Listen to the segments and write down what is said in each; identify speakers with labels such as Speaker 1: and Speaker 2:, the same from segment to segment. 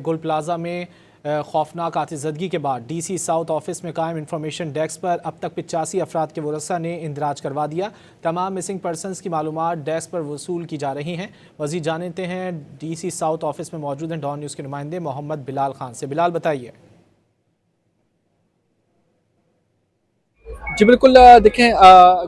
Speaker 1: गुल प्लाजा में खौफनाक आतिशज़दगी के बाद डीसी साउथ ऑफिस में कायम इंफॉर्मेशन डेस्क पर अब तक 85 अफराद के वरसा ने इंदराज करवा दिया। तमाम मिसिंग पर्सनस की मालूमात डेस्क पर वसूल की जा रही हैं। मज़ीद जानते हैं डीसी साउथ ऑफिस में मौजूद हैं डॉन न्यूज़ के नुमाइंदे मोहम्मद बिलाल खान से। बिलाल, बताइए।
Speaker 2: जी बिल्कुल, देखें,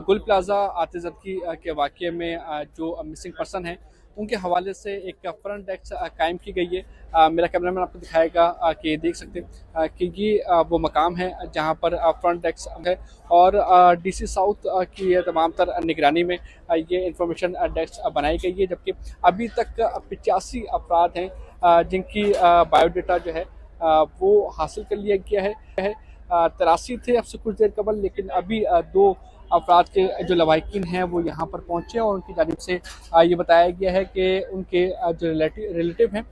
Speaker 2: गुल प्लाजा आतिशज़दगी के वाक़े में जो मिसिंग पर्सन हैं उनके हवाले से एक फ्रंट डेस्क कायम की गई है। मेरा कैमरामैन आपको दिखाएगा कि देख सकते हैं कि ये वो मकाम है जहां पर फ्रंट डेस्क है और डीसी साउथ की तमाम तर निगरानी में ये इंफॉर्मेशन डेस्क बनाई गई है, जबकि अभी तक 85 अफराद हैं जिनकी बायोडाटा जो है वो हासिल कर लिया गया है। 83 थे अब से कुछ देर कबल, लेकिन अभी 2 अफराद के जो लवाहिकीन हैं वो यहाँ पर पहुँचे और उनकी जानिब से ये बताया गया है कि उनके जो रिलेटिव हैं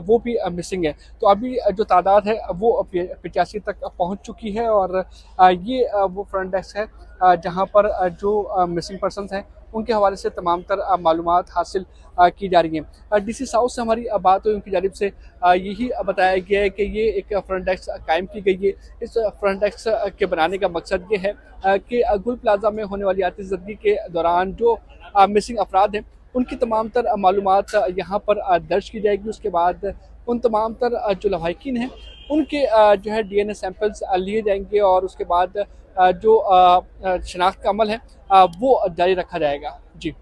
Speaker 2: वो भी मिसिंग है। तो अभी जो तादाद है वो 85 तक पहुँच चुकी है और ये वो फ्रंट डेस्क है जहाँ पर जो मिसिंग पर्सनस हैं उनके हवाले से तमाम तर मालूमात हासिल की जा रही हैं। डीसी साउथ से हमारी बात हुई, उनकी जानिब से यही बताया गया है कि ये एक फ्रंट डेस्क कायम की गई है। इस फ्रंट डेस्क के बनाने का मकसद ये है कि गुल प्लाजा में होने वाली आतिशज़दगी के दौरान जो मिसिंग अफराद हैं उनकी तमाम तर मालूमात यहाँ पर दर्ज की जाएगी। उसके बाद उन तमाम तर जो लवाहिकीन हैं उनके जो है DNA सैंपल्स लिए जाएंगे और उसके बाद जो शनाख्त का अमल है वो जारी रखा जाएगा। जी।